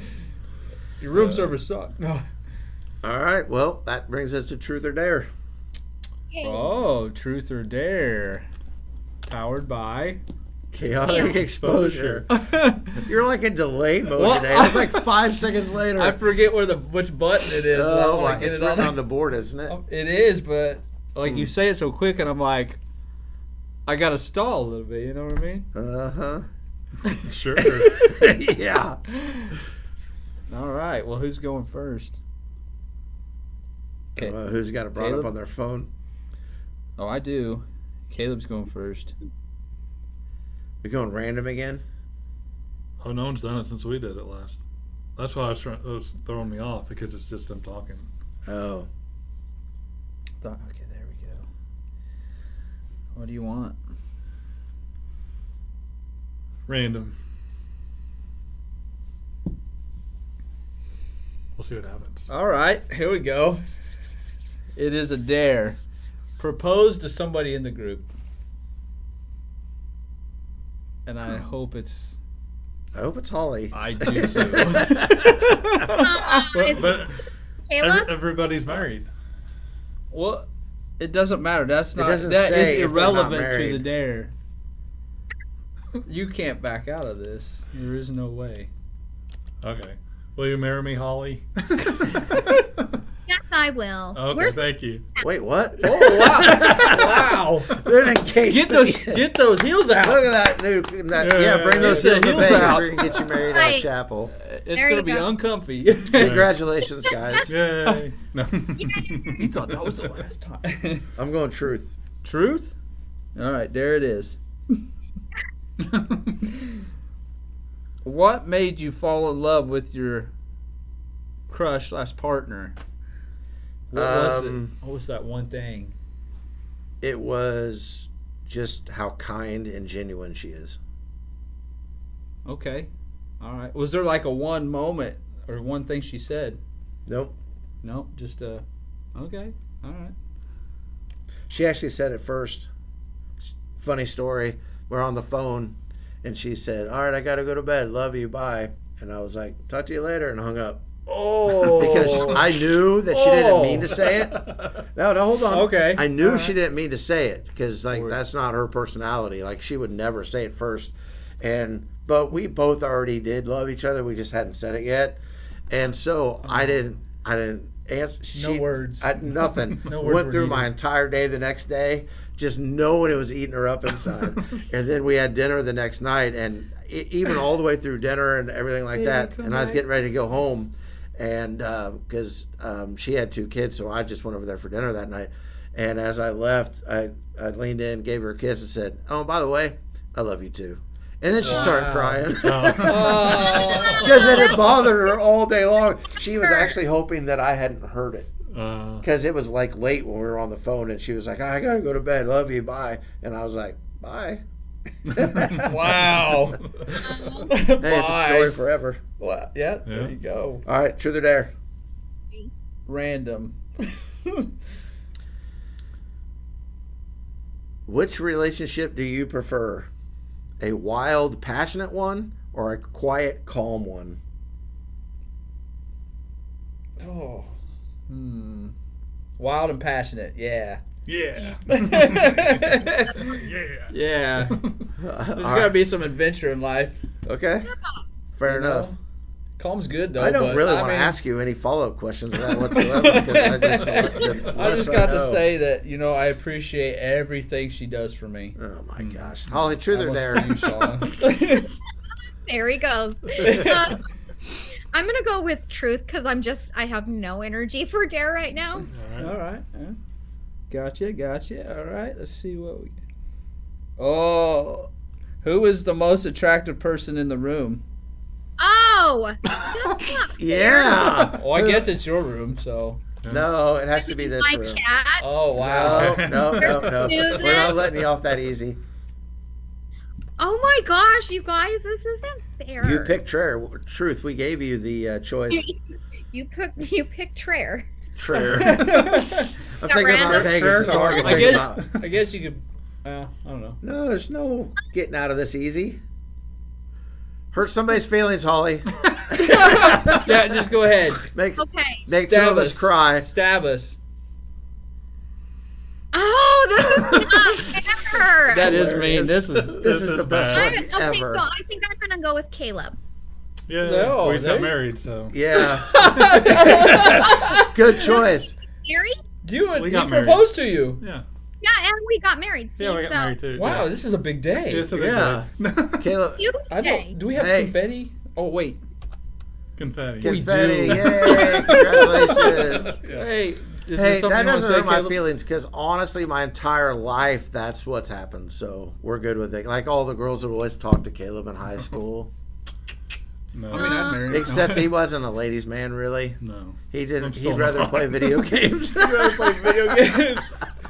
Your room service sucked. No. All right. Well, that brings us to truth or dare. Oh, truth or dare. Powered by. Chaotic exposure. You're like in delay mode Well, today. It's like 5 seconds later. I forget which button it is. and I Oh, wanna my, get it's it written on. on the board, isn't it? It is, but like you say it so quick, and I'm like, I gotta stall a little bit. You know what I mean? Uh-huh. Sure. Yeah. All right. Well, who's going first? Okay. Who's got it brought Caleb? up on their phone? Oh, I do. Caleb's going first. We going random again? Oh, no one's done it since we did it last. That's why it was throwing me off because it's just them talking. Oh. Okay, there we go. What do you want? Random. We'll see what happens. All right, here we go. It is a dare. Propose to somebody in the group. And I hope it's. I hope it's Holly. I do too. Is But Caleb? Everybody's married. Well, it doesn't matter. That's not. doesn't That say is if they're not irrelevant to married. the dare. You can't back out of this. There is no way. Okay. Will you marry me, Holly? Yes, I will. Okay, thank you. Wait, what? Oh wow! Wow! They're engaged. Get those heels out. Look at that new. Bring those Get heels the to heels Vegas. out. We can get you married at a Right. chapel. It's There gonna you be go. uncomfy. Congratulations, guys. Yay. No. You thought that was the last time. I'm going truth. Truth? All right, there it is. What made you fall in love with your crush / partner? What was it? What was that one thing? It was just how kind and genuine she is. Okay. All right. Was there like a one moment or one thing she said? Nope. No, just okay. All right. She actually said it first. Funny story. We're on the phone, and she said, "All right, I got to go to bed. Love you. Bye." And I was like, "Talk to you later," and hung up. Oh. Because I knew that she didn't mean to say it. No, hold on. Okay. I knew All she right. didn't mean to say it because Lord. that's not her personality. Like she would never say it first. But we both already did love each other. We just hadn't said it yet. And so I didn't answer. No words. Nothing. No words Went were through needed. my entire day the next day, just knowing it was eating her up inside. And then we had dinner the next night, and even all the way through dinner and everything like Baby, that. come And I was back. getting ready to go home, and because she had 2 kids, so I just went over there for dinner that night. And as I left, I leaned in, gave her a kiss, and said, "Oh, by the way, I love you too." And then she started crying. Oh. Because it had bothered her all day long. She was actually hoping that I hadn't heard it. Because it was like late when we were on the phone, and she was like, "I gotta go to bed. Love you. Bye." And I was like, "Bye." Wow. Hey, it's a story forever. Well, yeah, Yeah. there you go. All right, truth or dare? Random. Which relationship do you prefer? A wild, passionate one, or a quiet, calm one? Oh. Wild and passionate, yeah. Yeah. Yeah. Yeah. There's got to be some adventure in life. Okay. Fair you enough. know? Calm's good, though. I don't but, really want to mean, ask you any follow-up questions of that whatsoever because I just I just got to say that, I appreciate everything she does for me. Oh my gosh, Holly, truth or Almost dare? for you, Sean. There he goes. I'm gonna go with truth because I have no energy for dare right now. All right. Gotcha. All right, let's see what we. Oh, who is the most attractive person in the room? Oh, that's not fair. Yeah. Well, I guess it's your room, so. No, it has to be this My room. cat. Oh wow. No. Susan. We're not letting you off that easy. Oh my gosh, you guys, this isn't fair. You picked truth. We gave you the choice. You picked Traer. True. I'm thinking about random? Vegas. It's hard to I think guess. about. I guess you could. I don't know. No, there's no getting out of this easy. Hurt somebody's feelings, Holly. Yeah, just go ahead. Make Okay. two Stab of us cry. Stab us. Oh, this is not fair. That is mean. This is. This is the best bad. one Okay, ever. so I think I'm gonna go with Caleb. Yeah. No, we just there got you- married, so. Yeah. Good choice. Married? You We got married. proposed to you. Yeah. Yeah, and we got married. See, Yeah, we got so married too. Wow, Yeah. this is a big day. It's a big Yeah. day. Caleb. huge I day. don't. Do we have Hey. confetti? Oh wait. Confetti. We Confetti. do. Yay. Congratulations. Yeah. Hey, is there Hey, something that you wanna doesn't say, hurt my Caleb? feelings because honestly, my entire life, that's what's happened. So we're good with it. Like all the girls would always talk to Caleb in high school, No. I mean, I'd marry him. except he wasn't a ladies' man, really. No. He didn't. I'm He'd still rather not. play video games. You'd rather play video games.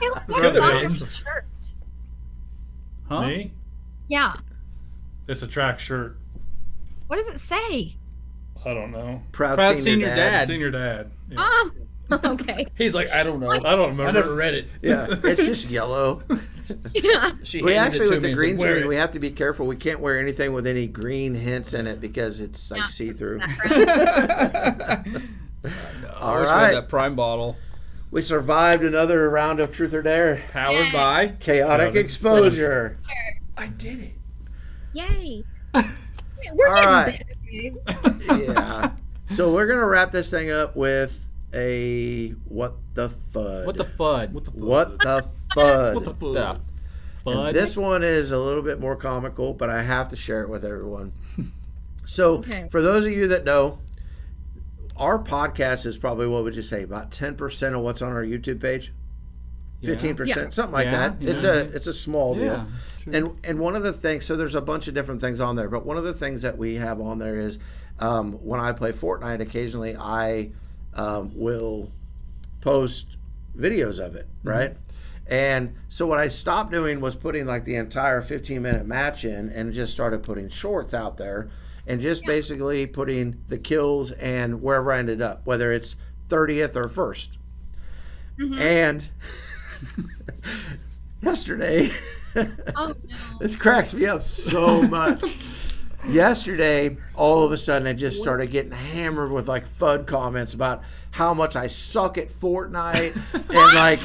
Caleb, Could've what's on been. his shirt? Huh? Me? Yeah. It's a track shirt. What does it say? I don't know. Proud, Proud senior, senior dad. dad. Senior dad. Yeah. Oh, okay. He's like, I don't know. I don't remember. I never read it. Yeah, it's just yellow. Yeah. She We handed actually, it to with me the and green said, "Wear screen, it." we have to be careful. We can't wear anything with any green hints in it because it's like Yeah. see-through. I wish we had that Prime bottle. We survived another round of Truth or Dare. Powered by Chaotic Exposure. I did it. Yay. We're All getting right. better. Yeah. So we're going to wrap this thing up with a What the Fud. What the FUD? What the fuck? What the Fud. What the fuck? Yeah. And this one is a little bit more comical, but I have to share it with everyone. So, for those of you that know, our podcast is probably, what would you say, about 10% of what's on our YouTube page? 15%, Yeah. something like that. Yeah. It's a small deal. Yeah, And one of the things, so there's a bunch of different things on there, but one of the things that we have on there is when I play Fortnite, occasionally I will post videos of it, right? And so what I stopped doing was putting like the entire 15-minute match in and just started putting shorts out there and just basically putting the kills and wherever I ended up, whether it's 30th or 1st. And yesterday, Oh, no. this cracks me up so much. Yesterday, all of a sudden, I just started getting hammered with like FUD comments about how much I suck at Fortnite and like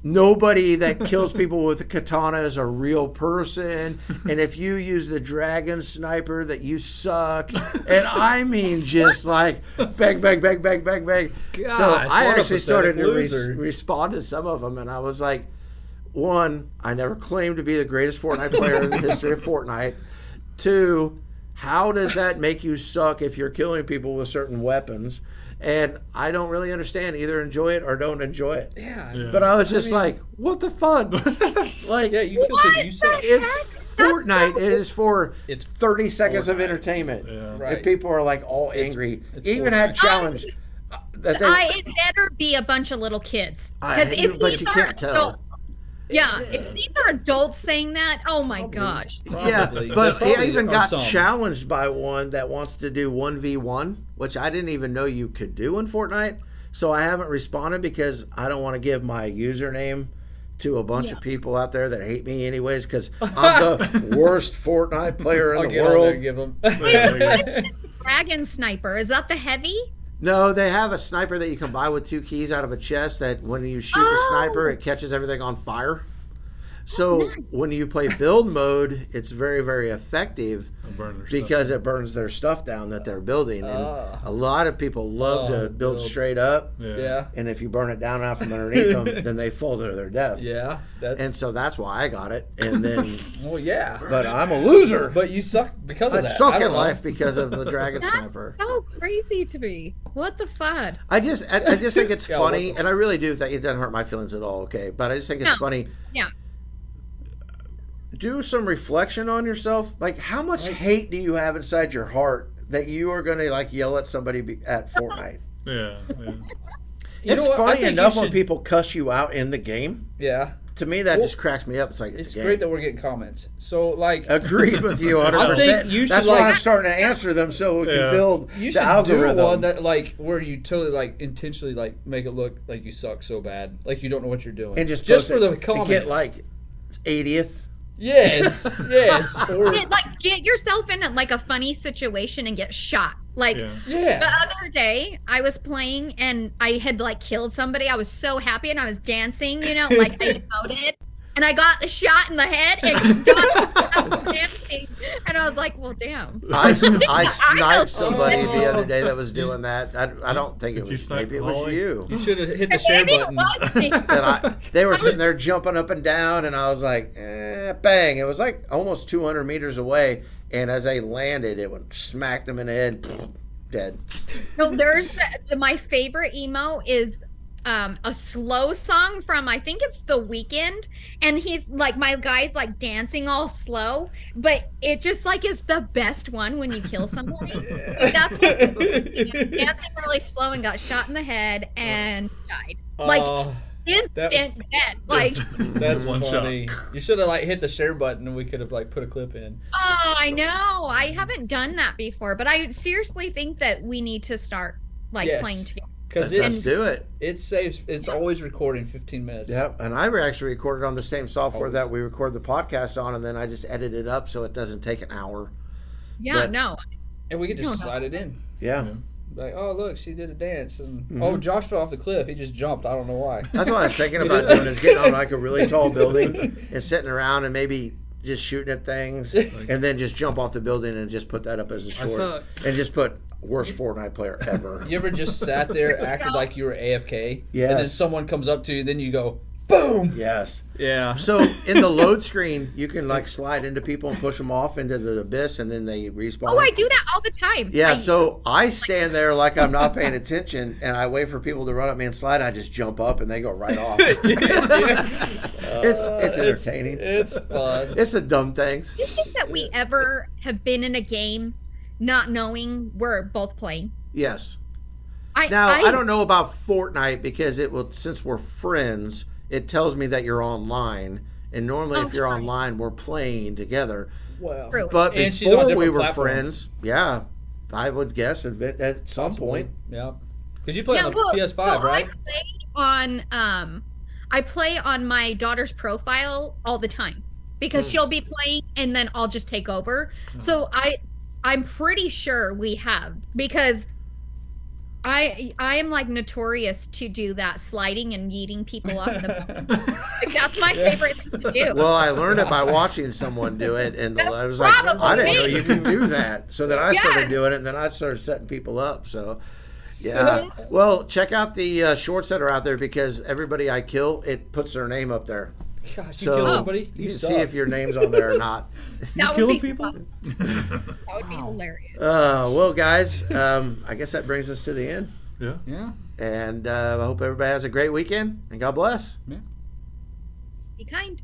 nobody that kills people with a katana is a real person, and if you use the dragon sniper that you suck. And I mean just like bang, bang, bang, bang, bang, bang. So Gosh, I what a actually started to pathetic loser. respond to some of them, and I was like, one, I never claimed to be the greatest Fortnite player in the history of Fortnite. Two, how does that make you suck if you're killing people with certain weapons? And I don't really understand. Either enjoy it or don't enjoy it. Yeah. But I was just like, what the fun? Like, Yeah, you killed people. You suck. it's That's Fortnite. so It is for It's 30 seconds of Fortnite. entertainment. Yeah. Right. And people are like all angry. it's Even had Fortnite. challenge. That It better be a bunch of little kids. I- 'Cause if but these you are can't tell. Yeah, if these are adults saying that, oh my gosh. Probably. Yeah, but There I probably even are got some. challenged by one that wants to do 1v1, which I didn't even know you could do in Fortnite. So I haven't responded because I don't want to give my username to a bunch of people out there that hate me anyways, because I'm the worst Fortnite player in I'll the get on there world. and give them. What is this dragon sniper? Is that the heavy? No, they have a sniper that you can buy with 2 keys out of a chest that when you shoot the sniper, it catches everything on fire. So when you play build mode, it's very, very effective Burn their stuff. because it burns their stuff down that they're building. And a lot of people love to build builds. straight up. Yeah. And if you burn it down out from underneath them, then they fall to their death. Yeah. That's. And so that's why I got it. And then, well, yeah. but I'm a loser. But you suck because I of that. suck I at don't know. life because of the dragon That's sniper. so crazy to me. What the fud? I just think it's Yeah, funny, what the- and I really do think it doesn't hurt my feelings at all. Okay, but I just think it's No. funny. Yeah. Do some reflection on yourself. Like, how much hate do you have inside your heart that you are going to like yell at somebody at Fortnite? Yeah. You It's know what? I funny think enough you when should- people cuss you out in the game. Yeah. To me, that Well, just cracks me up. It's like It's a game. great that we're getting comments. So, like, Agreed with you 100%. I think you should, That's why like- I'm starting to answer them so we Yeah. can build you the should algorithm. do one that, like, where you totally, like, intentionally, like, make it look like you suck so bad. Like, you don't know what you're doing. and just just post for it the and comments. get like 80th. Yes. Yes. Or, Get yourself in like a funny situation and get shot. Like Yeah. yeah. the other day, I was playing and I had like killed somebody. I was so happy and I was dancing, like I emoted. And I got a shot in the head and got dancing. And I was like, well, damn. I sniped somebody Oh. the other day that was doing that. I don't think it Did you was. snipe Maybe it was Holly? you. You should have hit the share Maybe it button. was me. And they were sitting there jumping up and down, and I was like, bang. It was like almost 200 meters away. And as they landed, it went smacked them in the head, dead. No, there's my favorite emo is a slow song from I think it's The Weeknd, and he's like my guy's like dancing all slow, but it just like is the best one when you kill somebody. Like, that's what dancing really slow and got shot in the head and died. Like Oh, instant that dead. Like that's One funny. You should have, like, hit the share button and we could have, like, put a clip in. oh, I know. I haven't done that before, but I seriously think that we need to start like Yes. playing together. Because Let's do it. It saves. It's always recording 15 minutes. Yep. And I actually recorded on the same software Always. that we record the podcast on, and then I just edit it up so it doesn't take an hour. Yeah, But- no. And we can No, just no. slide it in. Yeah. Like, oh look, she did a dance, and oh, Josh fell off the cliff. He just jumped. I don't know why. That's what I was thinking about doing, is getting on like a really tall building and sitting around and maybe just shooting at things, and then just jump off the building and just put that up as a short, and just put worst Fortnite player ever. You ever just sat there, acted like you were AFK, Yes. and then someone comes up to you, then you go, boom. Yes. Yeah. So in the load screen, you can like slide into people and push them off into the abyss, and then they respawn. Oh, I do that all the time. Yeah, so I stand there like I'm not paying attention, and I wait for people to run at me and slide. And I just jump up, and they go right off. It's entertaining. It's fun. It's the dumb things. Do you think that we ever have been in a game not knowing we're both playing? Yes. I don't know about Fortnite because it will, since we're friends, it tells me that you're online, and normally if you're online, we're playing together. Well, True. But And she's on a before we different were platform. friends, yeah, I would guess at some point. Yeah. Because you play on the PS5, right? I play on my daughter's profile all the time because she'll be playing and then I'll just take over. So I'm pretty sure we have, because I am like notorious to do that, sliding and yeeting people off the like, that's my favorite thing to do. Well, I learned it by watching someone do it, and I was like, probably I didn't know me. you could do that. So then I started Yes. doing it, and then I started setting people up. So, yeah. Well, check out the shorts that are out there, because everybody I kill, it puts their name up there. Gosh, you So kill somebody? you can suck. see if your name's on there or not. That would killing be people? fun. That would be hilarious. Well, guys, I guess that brings us to the end. Yeah. Yeah. And I hope everybody has a great weekend, and God bless. Yeah. Be kind.